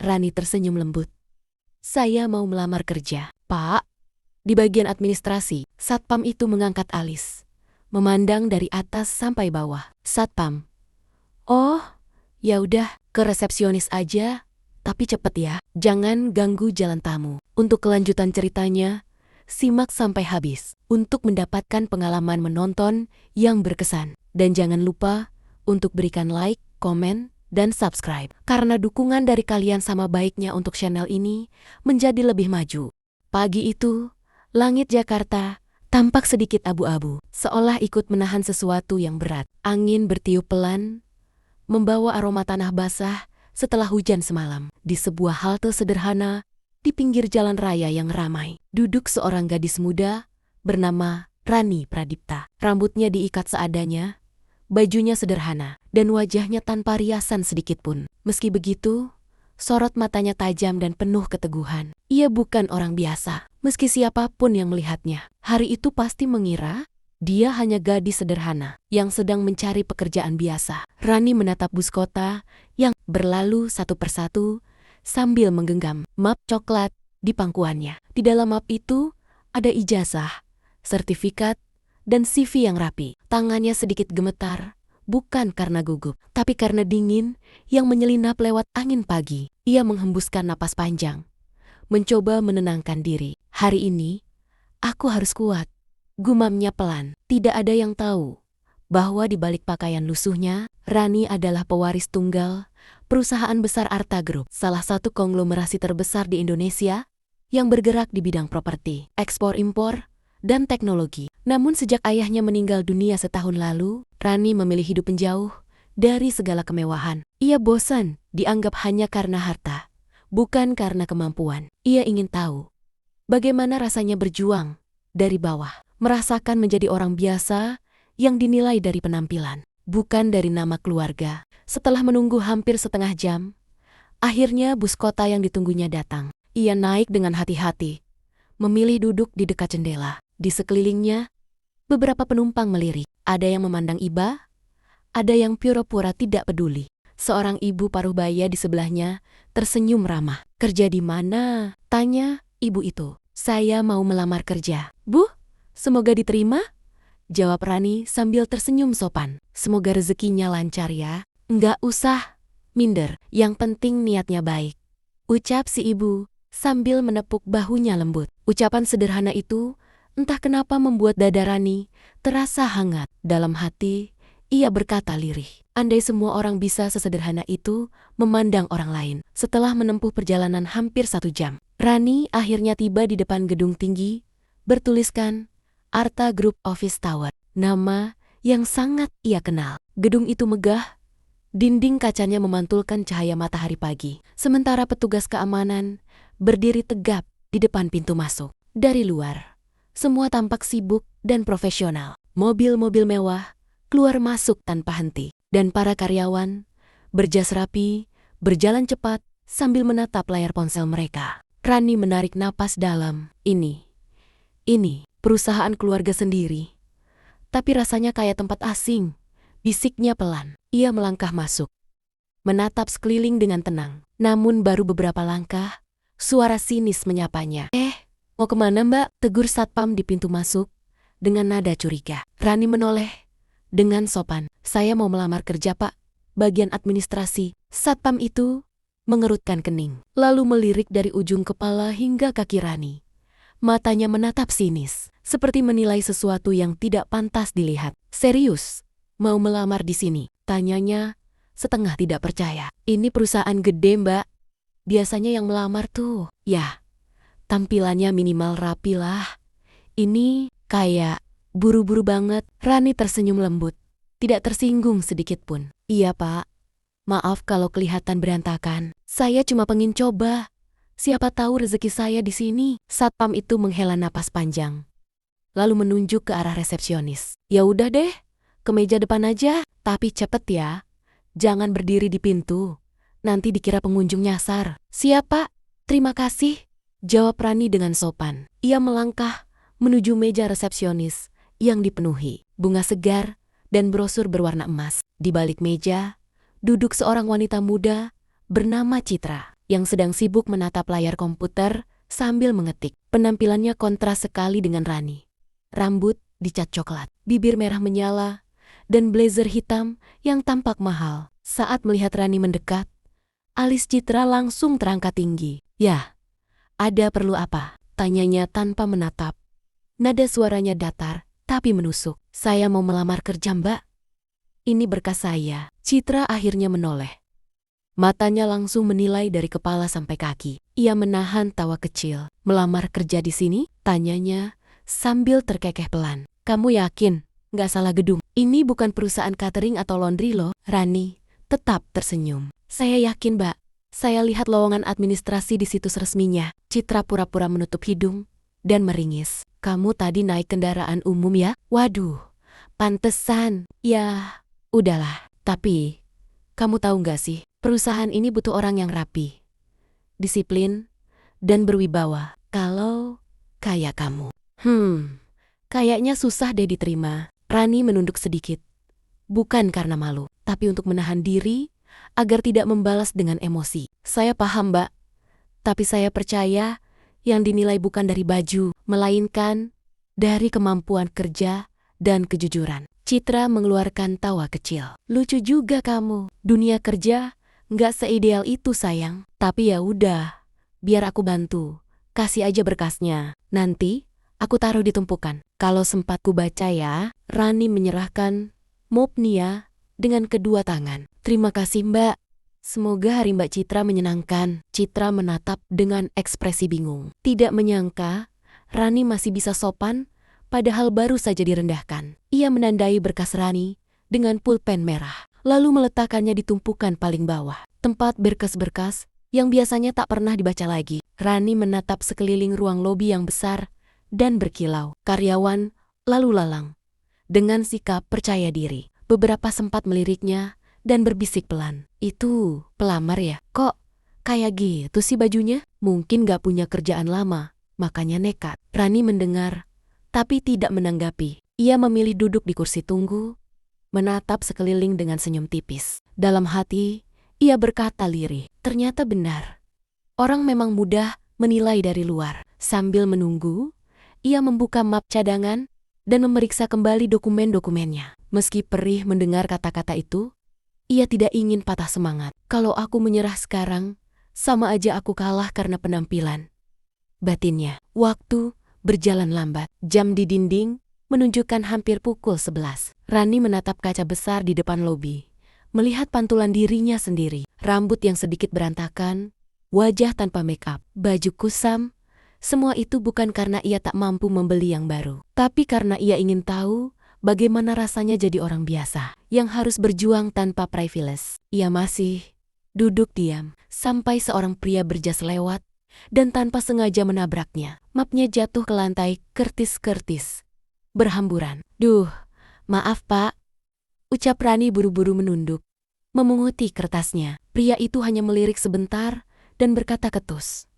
Rani tersenyum lembut. Saya mau melamar kerja. Pak, di bagian administrasi, satpam itu mengangkat alis, memandang dari atas sampai bawah. Satpam. Oh, ya udah, ke resepsionis aja. Tapi cepet ya, jangan ganggu jalan tamu. Untuk kelanjutan ceritanya, simak sampai habis untuk mendapatkan pengalaman menonton yang berkesan. Dan jangan lupa untuk berikan like, komen, dan subscribe. Karena dukungan dari kalian sama baiknya untuk channel ini menjadi lebih maju. Pagi itu, langit Jakarta tampak sedikit abu-abu, seolah ikut menahan sesuatu yang berat. Angin bertiup pelan, membawa aroma tanah basah setelah hujan semalam. Di sebuah halte sederhana, di pinggir jalan raya yang ramai, duduk seorang gadis muda bernama Rani Pradipta. Rambutnya diikat seadanya, bajunya sederhana, dan wajahnya tanpa riasan sedikit pun. Meski begitu, sorot matanya tajam dan penuh keteguhan. Ia bukan orang biasa. Meski siapapun yang melihatnya, hari itu pasti mengira dia hanya gadis sederhana yang sedang mencari pekerjaan biasa. Rani menatap bus kota yang berlalu satu persatu sambil menggenggam map coklat di pangkuannya. Di dalam map itu ada ijazah, sertifikat, dan CV yang rapi. Tangannya sedikit gemetar, bukan karena gugup, tapi karena dingin yang menyelinap lewat angin pagi. Ia menghembuskan napas panjang, mencoba menenangkan diri. Hari ini, aku harus kuat. Gumamnya pelan. Tidak ada yang tahu bahwa di balik pakaian lusuhnya, Rani adalah pewaris tunggal perusahaan besar Arta Group, salah satu konglomerasi terbesar di Indonesia yang bergerak di bidang properti, ekspor-impor, dan teknologi. Namun sejak ayahnya meninggal dunia setahun lalu, Rani memilih hidup menjauh dari segala kemewahan. Ia bosan dianggap hanya karena harta, bukan karena kemampuan. Ia ingin tahu bagaimana rasanya berjuang dari bawah, merasakan menjadi orang biasa yang dinilai dari penampilan, bukan dari nama keluarga. Setelah menunggu hampir setengah jam, akhirnya bus kota yang ditunggunya datang. Ia naik dengan hati-hati, memilih duduk di dekat jendela. Di sekelilingnya, beberapa penumpang melirik. Ada yang memandang iba, ada yang pura-pura tidak peduli. Seorang ibu paruh baya di sebelahnya tersenyum ramah. "Kerja di mana?" tanya ibu itu. "Saya mau melamar kerja." "Bu, semoga diterima," jawab Rani sambil tersenyum sopan. "Semoga rezekinya lancar ya." "Enggak usah minder, yang penting niatnya baik," ucap si ibu sambil menepuk bahunya lembut. Ucapan sederhana itu entah kenapa membuat dada Rani terasa hangat. Dalam hati, ia berkata lirih, andai semua orang bisa sesederhana itu memandang orang lain. Setelah menempuh perjalanan hampir 1 jam, Rani akhirnya tiba di depan gedung tinggi bertuliskan Arta Group Office Tower, nama yang sangat ia kenal. Gedung itu megah, dinding kacanya memantulkan cahaya matahari pagi, sementara petugas keamanan berdiri tegap di depan pintu masuk. Dari luar, semua tampak sibuk dan profesional. Mobil-mobil mewah keluar masuk tanpa henti, dan para karyawan berjas rapi berjalan cepat sambil menatap layar ponsel mereka. Rani menarik napas dalam. Ini perusahaan keluarga sendiri, tapi rasanya kayak tempat asing, bisiknya pelan. Ia melangkah masuk, menatap sekeliling dengan tenang. Namun baru beberapa langkah, suara sinis menyapanya. Mau kemana mbak?" tegur satpam di pintu masuk dengan nada curiga. Rani menoleh dengan sopan. "Saya mau melamar kerja pak, bagian administrasi." Satpam itu mengerutkan kening, lalu melirik dari ujung kepala hingga kaki Rani. Matanya menatap sinis, seperti menilai sesuatu yang tidak pantas dilihat. "Serius, mau melamar di sini?" tanyanya setengah tidak percaya. "Ini perusahaan gede mbak, biasanya yang melamar tuh, ya, tampilannya minimal rapi lah. Ini kayak buru-buru banget." Rani tersenyum lembut, tidak tersinggung sedikit pun. "Iya pak, maaf kalau kelihatan berantakan. Saya cuma pengen coba. Siapa tahu rezeki saya di sini." Satpam itu menghela napas panjang, lalu menunjuk ke arah resepsionis. "Ya udah deh, ke meja depan aja. Tapi cepet ya, jangan berdiri di pintu. Nanti dikira pengunjung nyasar." "Siap pak, terima kasih," jawab Rani dengan sopan. Ia melangkah menuju meja resepsionis yang dipenuhi bunga segar dan brosur berwarna emas. Di balik meja, duduk seorang wanita muda bernama Citra. yang sedang sibuk menatap layar komputer sambil mengetik. Penampilannya kontras sekali dengan Rani. Rambut dicat coklat, bibir merah menyala, dan blazer hitam yang tampak mahal. Saat melihat Rani mendekat, alis Citra langsung terangkat tinggi. "Yah, ada perlu apa?" tanyanya tanpa menatap. Nada suaranya datar, tapi menusuk. "Saya mau melamar kerja, Mbak. Ini berkas saya." Citra akhirnya menoleh. Matanya langsung menilai dari kepala sampai kaki. Ia menahan tawa kecil. "Melamar kerja di sini?" tanyanya sambil terkekeh pelan. "Kamu yakin nggak salah gedung? Ini bukan perusahaan catering atau laundry loh." Rani tetap tersenyum. "Saya yakin, Mbak. Saya lihat lowongan administrasi di situs resminya." Citra pura-pura menutup hidung dan meringis. "Kamu tadi naik kendaraan umum ya?" "Waduh, pantesan." "Ya, udahlah. Tapi, kamu tahu nggak sih, perusahaan ini butuh orang yang rapi, disiplin, dan berwibawa. Kalau kayak kamu." Kayaknya susah deh diterima." Rani menunduk sedikit. Bukan karena malu, tapi untuk menahan diri agar tidak membalas dengan emosi. "Saya paham, Mbak. Tapi saya percaya yang dinilai bukan dari baju, melainkan dari kemampuan kerja dan kejujuran." Citra mengeluarkan tawa kecil. "Lucu juga kamu. Dunia kerja nggak seideal itu, sayang. Tapi ya udah, biar aku bantu. Kasih aja berkasnya. Nanti aku taruh di tumpukan. Kalau sempat ku baca ya." Rani menyerahkan mopnya dengan kedua tangan. "Terima kasih, Mbak. Semoga hari Mbak Citra menyenangkan." Citra menatap dengan ekspresi bingung. Tidak menyangka Rani masih bisa sopan, padahal baru saja direndahkan. Ia menandai berkas Rani dengan pulpen merah, lalu meletakkannya di tumpukan paling bawah, tempat berkas-berkas yang biasanya tak pernah dibaca lagi. Rani menatap sekeliling ruang lobi yang besar dan berkilau. Karyawan lalu lalang dengan sikap percaya diri. Beberapa sempat meliriknya dan berbisik pelan. "Itu pelamar ya? Kok kayak gitu sih bajunya?" "Mungkin gak punya kerjaan lama, makanya nekat." Rani mendengar, tapi tidak menanggapi. Ia memilih duduk di kursi tunggu, menatap sekeliling dengan senyum tipis. Dalam hati, ia berkata lirih, ternyata benar. Orang memang mudah menilai dari luar. Sambil menunggu, ia membuka map cadangan dan memeriksa kembali dokumen-dokumennya. Meski perih mendengar kata-kata itu, ia tidak ingin patah semangat. "Kalau aku menyerah sekarang, sama aja aku kalah karena penampilan," batinnya. Waktu berjalan lambat. Jam di dinding menunjukkan hampir pukul 11. Rani menatap kaca besar di depan lobi, melihat pantulan dirinya sendiri. Rambut yang sedikit berantakan, wajah tanpa make up, baju kusam. Semua itu bukan karena ia tak mampu membeli yang baru, tapi karena ia ingin tahu bagaimana rasanya jadi orang biasa yang harus berjuang tanpa privilege. Ia masih duduk diam sampai seorang pria berjas lewat dan tanpa sengaja menabraknya. Mapnya jatuh ke lantai kertis-kertis, berhamburan. "Duh, maaf Pak," ucap Rani buru-buru menunduk, memunguti kertasnya. Pria itu hanya melirik sebentar dan berkata ketus,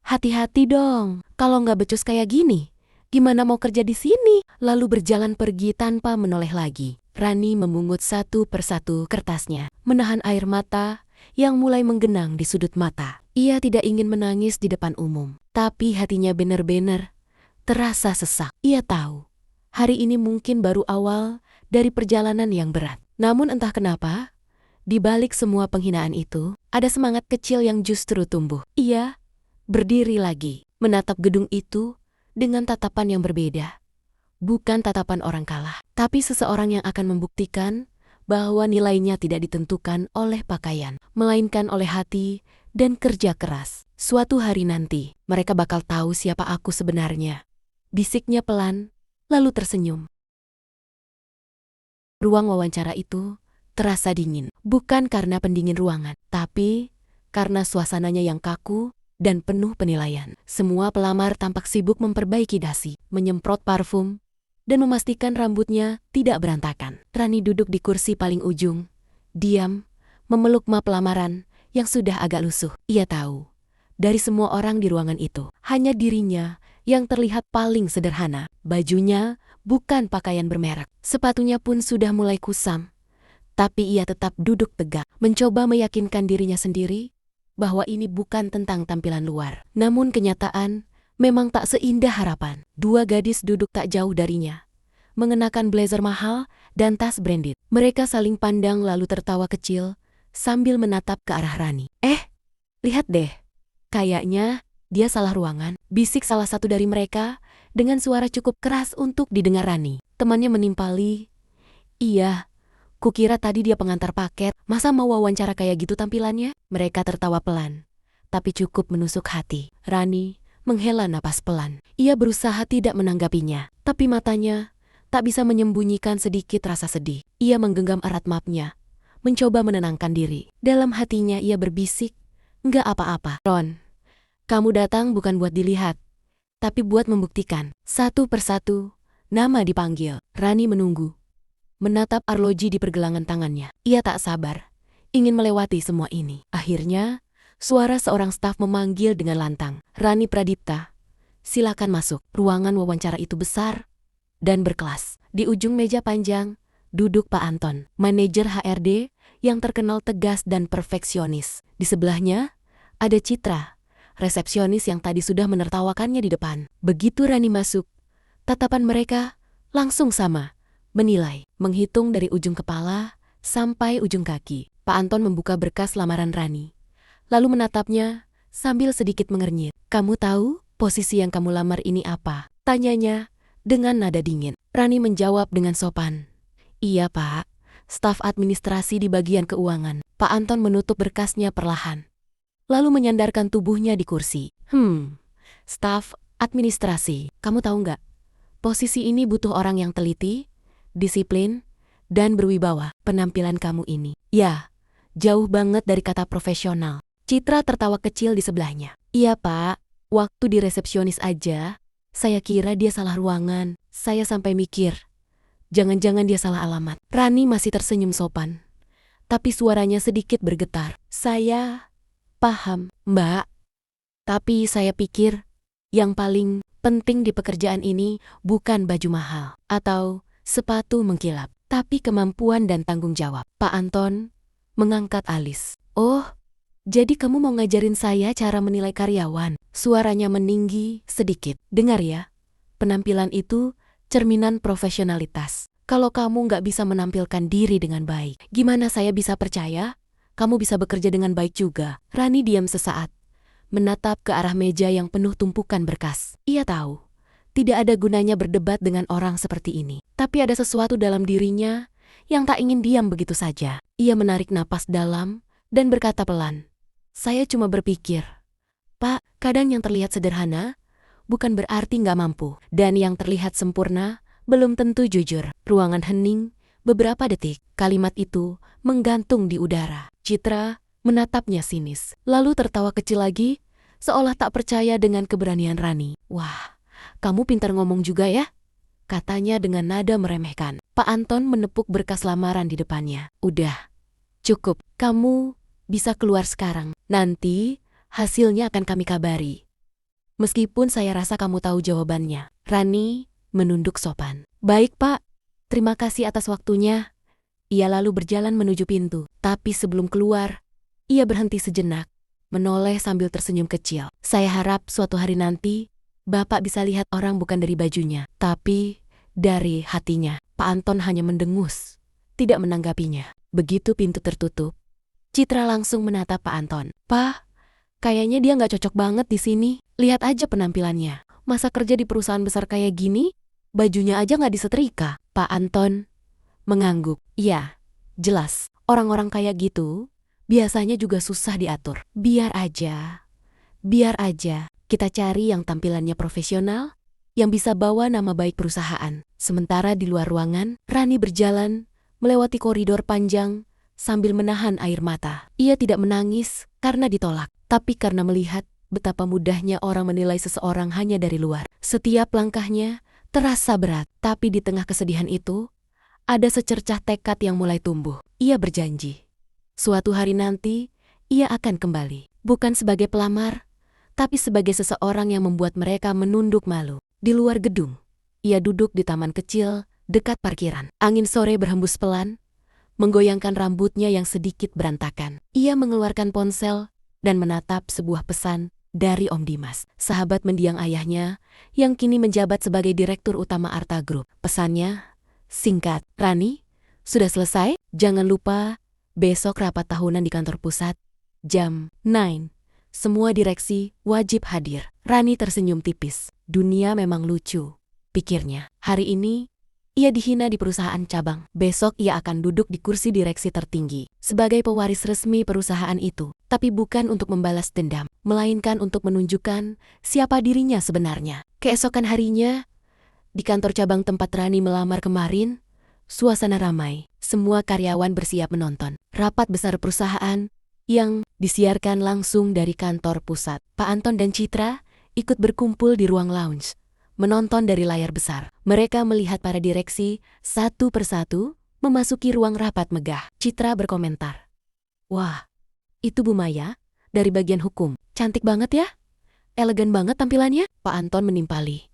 "Hati-hati dong, kalau nggak becus kayak gini, gimana mau kerja di sini?" Lalu berjalan pergi tanpa menoleh lagi. Rani memungut satu persatu kertasnya, menahan air mata yang mulai menggenang di sudut mata. Ia tidak ingin menangis di depan umum, tapi hatinya benar-benar terasa sesak. Ia tahu, hari ini mungkin baru awal dari perjalanan yang berat. Namun entah kenapa, di balik semua penghinaan itu, ada semangat kecil yang justru tumbuh. Ia berdiri lagi, menatap gedung itu dengan tatapan yang berbeda. Bukan tatapan orang kalah, tapi seseorang yang akan membuktikan bahwa nilainya tidak ditentukan oleh pakaian, melainkan oleh hati dan kerja keras. "Suatu hari nanti, mereka bakal tahu siapa aku sebenarnya," bisiknya pelan, lalu tersenyum. Ruang wawancara itu terasa dingin, bukan karena pendingin ruangan, tapi karena suasananya yang kaku dan penuh penilaian. Semua pelamar tampak sibuk memperbaiki dasi, menyemprot parfum, dan memastikan rambutnya tidak berantakan. Rani duduk di kursi paling ujung, diam, memeluk map lamaran yang sudah agak lusuh. Ia tahu, dari semua orang di ruangan itu, hanya dirinya yang terlihat paling sederhana. Bajunya bukan pakaian bermerek, sepatunya pun sudah mulai kusam. Tapi ia tetap duduk tegak, mencoba meyakinkan dirinya sendiri bahwa ini bukan tentang tampilan luar. Namun kenyataan memang tak seindah harapan. Dua gadis duduk tak jauh darinya, mengenakan blazer mahal dan tas branded. Mereka saling pandang lalu tertawa kecil sambil menatap ke arah Rani. Lihat deh, kayaknya dia salah ruangan, bisik salah satu dari mereka dengan suara cukup keras untuk didengar Rani. Temannya menimpali, iya, kukira tadi dia pengantar paket, masa mau wawancara kayak gitu tampilannya? Mereka tertawa pelan, tapi cukup menusuk hati. Rani menghela napas pelan. Ia berusaha tidak menanggapinya, tapi matanya tak bisa menyembunyikan sedikit rasa sedih. Ia menggenggam erat mapnya, mencoba menenangkan diri. Dalam hatinya ia berbisik, "Nggak apa-apa, Ron. Kamu datang bukan buat dilihat, tapi buat membuktikan." Satu persatu, nama dipanggil. Rani menunggu, menatap arloji di pergelangan tangannya. Ia tak sabar, ingin melewati semua ini. Akhirnya, suara seorang staf memanggil dengan lantang. "Rani Pradipta, silakan masuk." Ruangan wawancara itu besar dan berkelas. Di ujung meja panjang, duduk Pak Anton, manajer HRD yang terkenal tegas dan perfeksionis. Di sebelahnya, ada Citra, resepsionis yang tadi sudah menertawakannya di depan. Begitu Rani masuk, tatapan mereka langsung sama, menilai, menghitung dari ujung kepala sampai ujung kaki. Pak Anton membuka berkas lamaran Rani, lalu menatapnya sambil sedikit mengernyit. "Kamu tahu posisi yang kamu lamar ini apa?" tanyanya dengan nada dingin. Rani menjawab dengan sopan, "Iya Pak, staf administrasi di bagian keuangan." Pak Anton menutup berkasnya perlahan, lalu menyandarkan tubuhnya di kursi. Staf administrasi, kamu tahu nggak? Posisi ini butuh orang yang teliti, disiplin, dan berwibawa. Penampilan kamu ini, ya, jauh banget dari kata profesional." Citra tertawa kecil di sebelahnya. "Iya Pak, waktu di resepsionis aja, saya kira dia salah ruangan. Saya sampai mikir, jangan-jangan dia salah alamat." Rani masih tersenyum sopan, tapi suaranya sedikit bergetar. "Saya paham, Mbak. Tapi saya pikir yang paling penting di pekerjaan ini bukan baju mahal atau sepatu mengkilap, tapi kemampuan dan tanggung jawab." Pak Anton mengangkat alis. "Oh, jadi kamu mau ngajarin saya cara menilai karyawan?" Suaranya meninggi sedikit. "Dengar ya, penampilan itu cerminan profesionalitas. Kalau kamu nggak bisa menampilkan diri dengan baik, gimana saya bisa percaya kamu bisa bekerja dengan baik juga?" Rani diam sesaat, menatap ke arah meja yang penuh tumpukan berkas. Ia tahu, tidak ada gunanya berdebat dengan orang seperti ini. Tapi ada sesuatu dalam dirinya yang tak ingin diam begitu saja. Ia menarik napas dalam dan berkata pelan, "Saya cuma berpikir, Pak, kadang yang terlihat sederhana bukan berarti nggak mampu. Dan yang terlihat sempurna belum tentu jujur." Ruangan hening beberapa detik. Kalimat itu menggantung di udara. Citra menatapnya sinis, lalu tertawa kecil lagi, seolah tak percaya dengan keberanian Rani. "Wah, kamu pintar ngomong juga ya?" katanya dengan nada meremehkan. Pak Anton menepuk berkas lamaran di depannya. "Udah, cukup. Kamu bisa keluar sekarang. Nanti hasilnya akan kami kabari. Meskipun saya rasa kamu tahu jawabannya." Rani menunduk sopan. "Baik Pak, terima kasih atas waktunya." Ia lalu berjalan menuju pintu. Tapi sebelum keluar, ia berhenti sejenak, menoleh sambil tersenyum kecil. "Saya harap suatu hari nanti, Bapak bisa lihat orang bukan dari bajunya, tapi dari hatinya." Pak Anton hanya mendengus, tidak menanggapinya. Begitu pintu tertutup, Citra langsung menatap Pak Anton. "Pak, kayaknya dia nggak cocok banget di sini. Lihat aja penampilannya. Masa kerja di perusahaan besar kayak gini, bajunya aja nggak disetrika." Pak Anton mengangguk. "Iya, jelas. Orang-orang kayak gitu biasanya juga susah diatur. Biar aja kita cari yang tampilannya profesional, yang bisa bawa nama baik perusahaan." Sementara di luar ruangan, Rani berjalan melewati koridor panjang sambil menahan air mata. Ia tidak menangis karena ditolak, tapi karena melihat betapa mudahnya orang menilai seseorang hanya dari luar. Setiap langkahnya terasa berat, tapi di tengah kesedihan itu, ada secercah tekad yang mulai tumbuh. Ia berjanji, suatu hari nanti, ia akan kembali. Bukan sebagai pelamar, tapi sebagai seseorang yang membuat mereka menunduk malu. Di luar gedung, ia duduk di taman kecil dekat parkiran. Angin sore berhembus pelan, menggoyangkan rambutnya yang sedikit berantakan. Ia mengeluarkan ponsel dan menatap sebuah pesan dari Om Dimas, sahabat mendiang ayahnya yang kini menjabat sebagai direktur utama Arta Group. Pesannya singkat, "Rani, sudah selesai? Jangan lupa besok rapat tahunan di kantor pusat, jam 9. Semua direksi wajib hadir." Rani tersenyum tipis. Dunia memang lucu, pikirnya. Hari ini ia dihina di perusahaan cabang. Besok ia akan duduk di kursi direksi tertinggi sebagai pewaris resmi perusahaan itu. Tapi bukan untuk membalas dendam, melainkan untuk menunjukkan siapa dirinya sebenarnya. Keesokan harinya, di kantor cabang tempat Rani melamar kemarin, suasana ramai. Semua karyawan bersiap menonton rapat besar perusahaan yang disiarkan langsung dari kantor pusat. Pak Anton dan Citra ikut berkumpul di ruang lounge, menonton dari layar besar. Mereka melihat para direksi satu persatu memasuki ruang rapat megah. Citra berkomentar, "Wah, itu Bu Maya dari bagian hukum. Cantik banget ya. Elegan banget tampilannya." Pak Anton menimpali,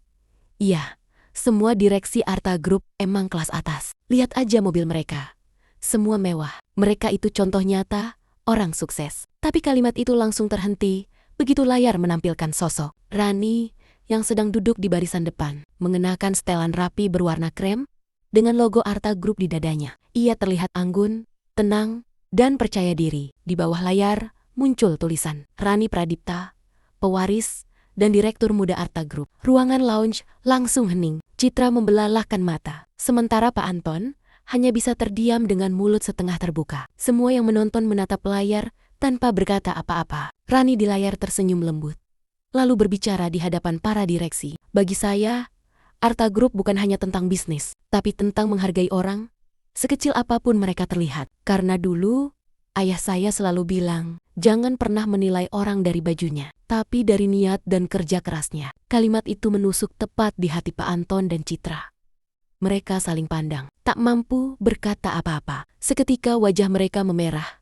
"Iya, semua direksi Arta Group emang kelas atas. Lihat aja mobil mereka. Semua mewah. Mereka itu contoh nyata orang sukses." Tapi kalimat itu langsung terhenti begitu layar menampilkan sosok Rani yang sedang duduk di barisan depan, mengenakan setelan rapi berwarna krem dengan logo Arta Group di dadanya. Ia terlihat anggun, tenang, dan percaya diri. Di bawah layar muncul tulisan, "Rani Pradipta, pewaris dan direktur muda Arta Group." Ruangan lounge langsung hening. Citra membelalakkan mata. Sementara Pak Anton hanya bisa terdiam dengan mulut setengah terbuka. Semua yang menonton menatap layar tanpa berkata apa-apa. Rani di layar tersenyum lembut, lalu berbicara di hadapan para direksi. "Bagi saya, Arta Group bukan hanya tentang bisnis, tapi tentang menghargai orang, sekecil apapun mereka terlihat. Karena dulu, ayah saya selalu bilang, jangan pernah menilai orang dari bajunya, tapi dari niat dan kerja kerasnya." Kalimat itu menusuk tepat di hati Pak Anton dan Citra. Mereka saling pandang, tak mampu berkata apa-apa. Seketika wajah mereka memerah,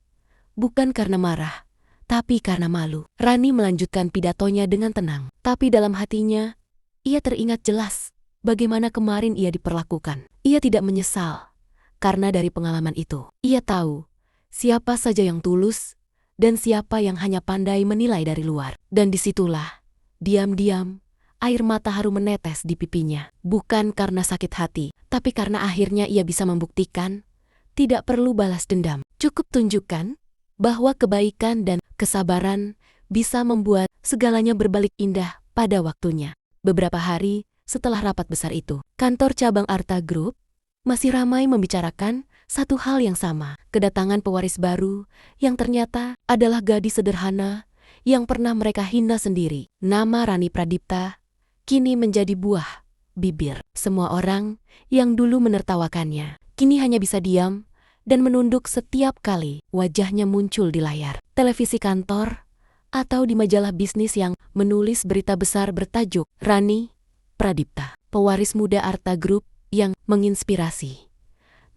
bukan karena marah, tapi karena malu. Rani melanjutkan pidatonya dengan tenang, tapi dalam hatinya, ia teringat jelas bagaimana kemarin ia diperlakukan. Ia tidak menyesal, karena dari pengalaman itu, ia tahu siapa saja yang tulus dan siapa yang hanya pandai menilai dari luar. Dan disitulah, diam-diam, air mata haru menetes di pipinya. Bukan karena sakit hati, tapi karena akhirnya ia bisa membuktikan tidak perlu balas dendam. Cukup tunjukkan bahwa kebaikan dan kesabaran bisa membuat segalanya berbalik indah pada waktunya. Beberapa hari setelah rapat besar itu, kantor cabang Arta Group masih ramai membicarakan satu hal yang sama. Kedatangan pewaris baru yang ternyata adalah gadis sederhana yang pernah mereka hina sendiri. Nama Rani Pradipta kini menjadi buah bibir. Semua orang yang dulu menertawakannya kini hanya bisa diam dan menunduk setiap kali wajahnya muncul di layar televisi kantor atau di majalah bisnis yang menulis berita besar bertajuk "Rani Pradipta, pewaris muda Arta Group yang menginspirasi."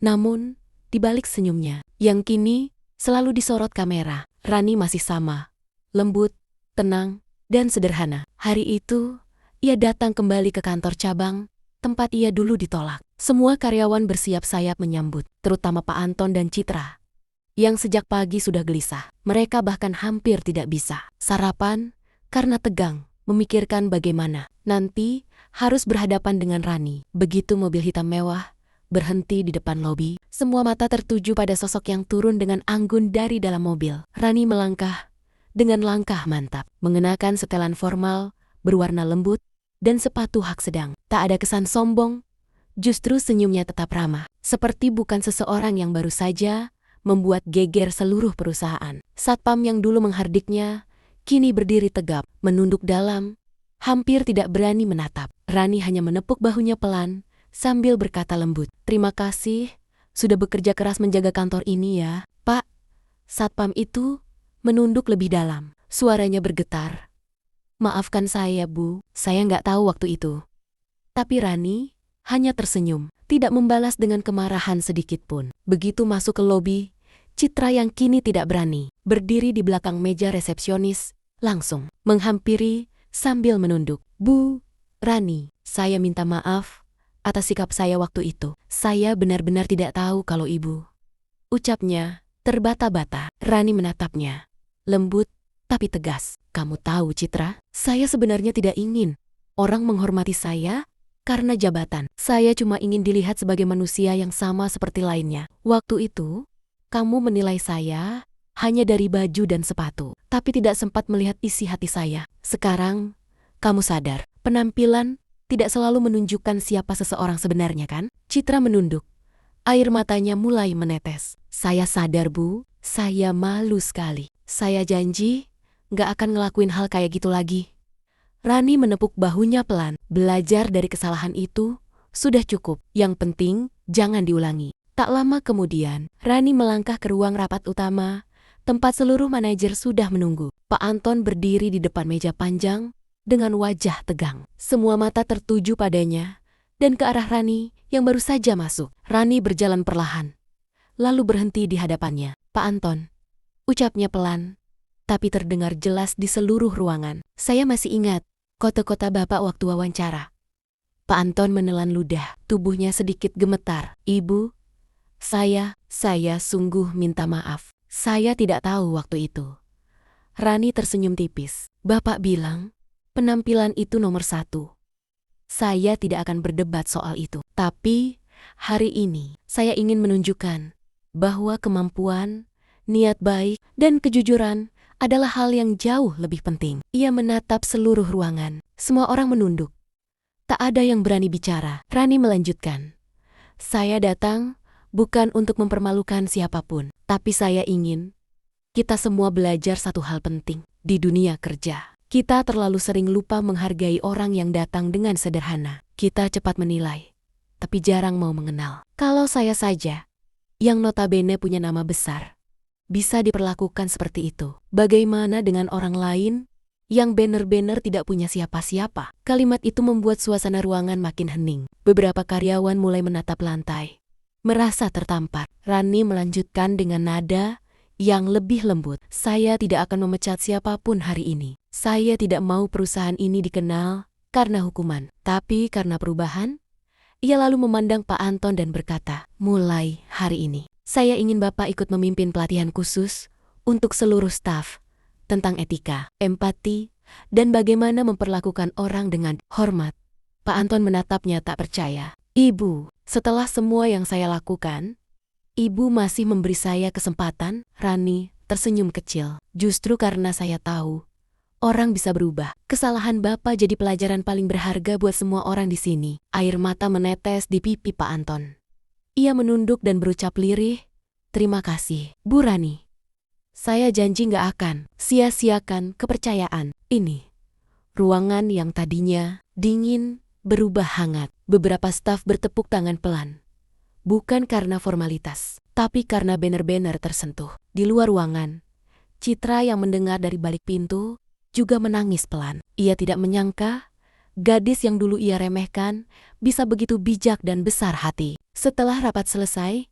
Namun, di balik senyumnya yang kini selalu disorot kamera, Rani masih sama, lembut, tenang, dan sederhana. Hari itu, ia datang kembali ke kantor cabang, tempat ia dulu ditolak. Semua karyawan bersiap sayap menyambut, terutama Pak Anton dan Citra, yang sejak pagi sudah gelisah. Mereka bahkan hampir tidak bisa sarapan karena tegang, memikirkan bagaimana nanti harus berhadapan dengan Rani. Begitu mobil hitam mewah berhenti di depan lobi, semua mata tertuju pada sosok yang turun dengan anggun dari dalam mobil. Rani melangkah dengan langkah mantap, mengenakan setelan formal berwarna lembut dan sepatu hak sedang. Tak ada kesan sombong, justru senyumnya tetap ramah, seperti bukan seseorang yang baru saja membuat geger seluruh perusahaan. Satpam yang dulu menghardiknya kini berdiri tegap, menunduk dalam, hampir tidak berani menatap. Rani hanya menepuk bahunya pelan sambil berkata lembut, "Terima kasih sudah bekerja keras menjaga kantor ini ya, Pak." Satpam itu menunduk lebih dalam, suaranya bergetar. "Maafkan saya, Bu, saya nggak tahu waktu itu." Tapi Rani hanya tersenyum, tidak membalas dengan kemarahan sedikit pun. Begitu masuk ke lobi, Citra yang kini tidak berani berdiri di belakang meja resepsionis langsung menghampiri sambil menunduk. "Bu, Rani, saya minta maaf atas sikap saya waktu itu. Saya benar-benar tidak tahu kalau Ibu..." Ucapnya terbata-bata. Rani menatapnya, lembut tapi tegas. Kamu tahu, Citra, saya sebenarnya tidak ingin orang menghormati saya karena jabatan. Saya cuma ingin dilihat sebagai manusia yang sama seperti lainnya. Waktu itu, kamu menilai saya hanya dari baju dan sepatu, tapi tidak sempat melihat isi hati saya. Sekarang, kamu sadar, penampilan tidak selalu menunjukkan siapa seseorang sebenarnya, kan? Citra menunduk. Air matanya mulai menetes. Saya sadar, Bu. Saya malu sekali. Saya janji gak akan ngelakuin hal kayak gitu lagi. Rani menepuk bahunya pelan. Belajar dari kesalahan itu sudah cukup. Yang penting, jangan diulangi. Tak lama kemudian, Rani melangkah ke ruang rapat utama, tempat seluruh manajer sudah menunggu. Pak Anton berdiri di depan meja panjang dengan wajah tegang. Semua mata tertuju padanya dan ke arah Rani yang baru saja masuk. Rani berjalan perlahan, lalu berhenti di hadapannya. Pak Anton, ucapnya pelan, tapi terdengar jelas di seluruh ruangan. Saya masih ingat kota-kota Bapak waktu wawancara. Pak Anton menelan ludah, tubuhnya sedikit gemetar. Ibu, saya sungguh minta maaf. Saya tidak tahu waktu itu. Rani tersenyum tipis. Bapak bilang, penampilan itu nomor 1. Saya tidak akan berdebat soal itu. Tapi, hari ini, saya ingin menunjukkan bahwa kemampuan, niat baik, dan kejujuran adalah hal yang jauh lebih penting. Ia menatap seluruh ruangan. Semua orang menunduk. Tak ada yang berani bicara. Rani melanjutkan. Saya datang bukan untuk mempermalukan siapapun, tapi saya ingin kita semua belajar satu hal penting. Di dunia kerja, kita terlalu sering lupa menghargai orang yang datang dengan sederhana. Kita cepat menilai, tapi jarang mau mengenal. Kalau saya saja, yang notabene punya nama besar, bisa diperlakukan seperti itu. Bagaimana dengan orang lain yang benar-benar tidak punya siapa-siapa? Kalimat itu membuat suasana ruangan makin hening. Beberapa karyawan mulai menatap lantai, merasa tertampar. Rani melanjutkan dengan nada yang lebih lembut. Saya tidak akan memecat siapapun hari ini. Saya tidak mau perusahaan ini dikenal karena hukuman, tapi karena perubahan. Ia lalu memandang Pak Anton dan berkata, mulai hari ini, saya ingin Bapak ikut memimpin pelatihan khusus untuk seluruh staf tentang etika, empati, dan bagaimana memperlakukan orang dengan hormat. Pak Anton menatapnya tak percaya. Ibu, setelah semua yang saya lakukan, Ibu masih memberi saya kesempatan? Rani tersenyum kecil. Justru karena saya tahu orang bisa berubah. Kesalahan Bapak jadi pelajaran paling berharga buat semua orang di sini. Air mata menetes di pipi Pak Anton. Ia menunduk dan berucap lirih, terima kasih, Bu Rani. Saya janji gak akan sia-siakan kepercayaan ini. Ruangan yang tadinya dingin berubah hangat. Beberapa staf bertepuk tangan pelan. Bukan karena formalitas, tapi karena benar-benar tersentuh. Di luar ruangan, Citra yang mendengar dari balik pintu juga menangis pelan. Ia tidak menyangka gadis yang dulu ia remehkan bisa begitu bijak dan besar hati. Setelah rapat selesai,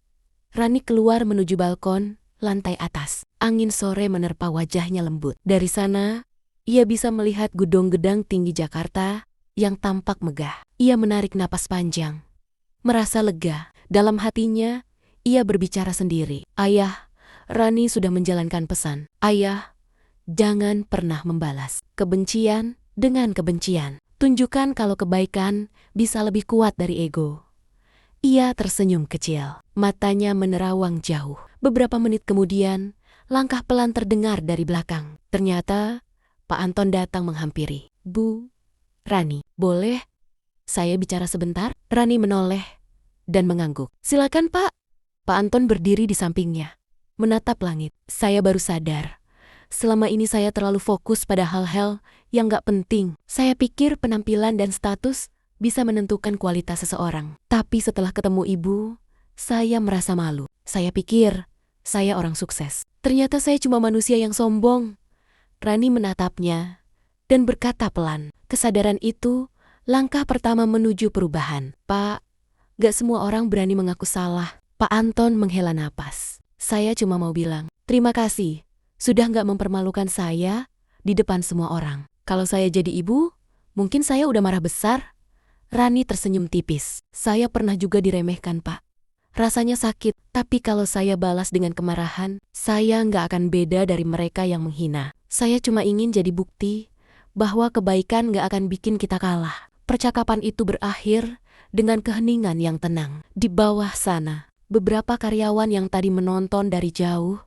Rani keluar menuju balkon lantai atas. Angin sore menerpa wajahnya lembut. Dari sana, ia bisa melihat gedung-gedung tinggi Jakarta yang tampak megah. Ia menarik napas panjang, merasa lega. Dalam hatinya, ia berbicara sendiri. Ayah, Rani sudah menjalankan pesan. Ayah, jangan pernah membalas kebencian dengan kebencian. Tunjukkan kalau kebaikan bisa lebih kuat dari ego. Ia tersenyum kecil. Matanya menerawang jauh. Beberapa menit kemudian, langkah pelan terdengar dari belakang. Ternyata, Pak Anton datang menghampiri. Bu Rani, boleh saya bicara sebentar? Rani menoleh dan mengangguk. Silakan, Pak. Pak Anton berdiri di sampingnya, menatap langit. Saya baru sadar, selama ini saya terlalu fokus pada hal-hal yang gak penting. Saya pikir penampilan dan status bisa menentukan kualitas seseorang. Tapi setelah ketemu Ibu, saya merasa malu. Saya pikir saya orang sukses. Ternyata saya cuma manusia yang sombong. Rani menatapnya dan berkata pelan, kesadaran itu langkah pertama menuju perubahan. Pak, gak semua orang berani mengaku salah. Pak Anton menghela napas. Saya cuma mau bilang, terima kasih. Sudah gak mempermalukan saya di depan semua orang. Kalau saya jadi ibu, mungkin saya udah marah besar. Rani tersenyum tipis. Saya pernah juga diremehkan, Pak. Rasanya sakit, tapi kalau saya balas dengan kemarahan, saya nggak akan beda dari mereka yang menghina. Saya cuma ingin jadi bukti bahwa kebaikan nggak akan bikin kita kalah. Percakapan itu berakhir dengan keheningan yang tenang. Di bawah sana, beberapa karyawan yang tadi menonton dari jauh,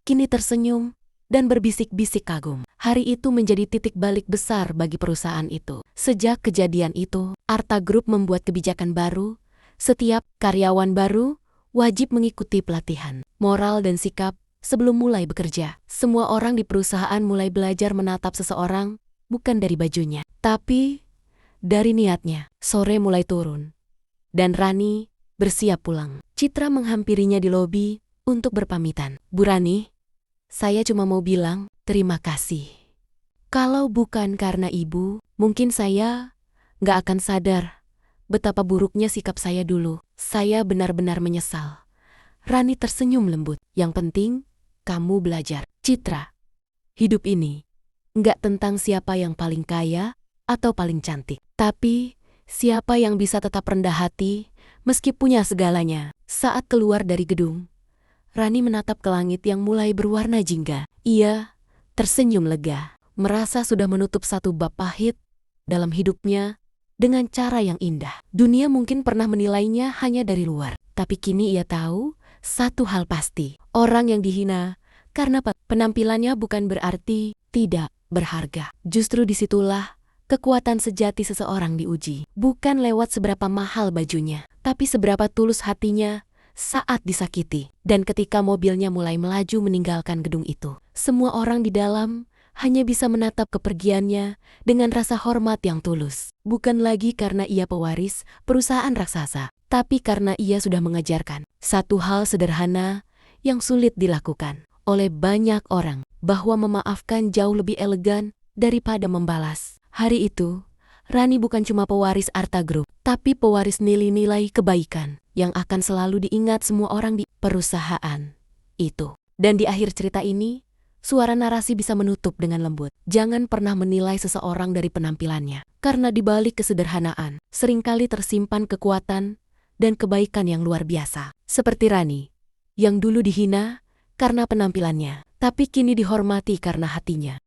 kini tersenyum dan berbisik-bisik kagum. Hari itu menjadi titik balik besar bagi perusahaan itu. Sejak kejadian itu, Arta Group membuat kebijakan baru. Setiap karyawan baru wajib mengikuti pelatihan moral dan sikap sebelum mulai bekerja. Semua orang di perusahaan mulai belajar menatap seseorang bukan dari bajunya, tapi dari niatnya. Sore mulai turun, dan Rani bersiap pulang. Citra menghampirinya di lobi untuk berpamitan. Bu Rani, saya cuma mau bilang terima kasih. Kalau bukan karena ibu, mungkin saya nggak akan sadar betapa buruknya sikap saya dulu. Saya benar-benar menyesal. Rani tersenyum lembut. Yang penting, kamu belajar. Citra, hidup ini nggak tentang siapa yang paling kaya atau paling cantik, tapi siapa yang bisa tetap rendah hati meski punya segalanya. Saat keluar dari gedung, Rani menatap ke langit yang mulai berwarna jingga. Ia tersenyum lega, merasa sudah menutup satu bab pahit dalam hidupnya dengan cara yang indah. Dunia mungkin pernah menilainya hanya dari luar, tapi kini ia tahu satu hal pasti. Orang yang dihina karena penampilannya bukan berarti tidak berharga. Justru disitulah kekuatan sejati seseorang diuji. Bukan lewat seberapa mahal bajunya, tapi seberapa tulus hatinya saat disakiti. Dan ketika mobilnya mulai melaju meninggalkan gedung itu, semua orang di dalam hanya bisa menatap kepergiannya dengan rasa hormat yang tulus. Bukan lagi karena ia pewaris perusahaan raksasa, tapi karena ia sudah mengajarkan satu hal sederhana yang sulit dilakukan oleh banyak orang, bahwa memaafkan jauh lebih elegan daripada membalas. Hari itu, Rani bukan cuma pewaris Arta Group, tapi pewaris nilai-nilai kebaikan yang akan selalu diingat semua orang di perusahaan itu. Dan di akhir cerita ini, suara narasi bisa menutup dengan lembut. Jangan pernah menilai seseorang dari penampilannya, karena di balik kesederhanaan seringkali tersimpan kekuatan dan kebaikan yang luar biasa. Seperti Rani, yang dulu dihina karena penampilannya, tapi kini dihormati karena hatinya.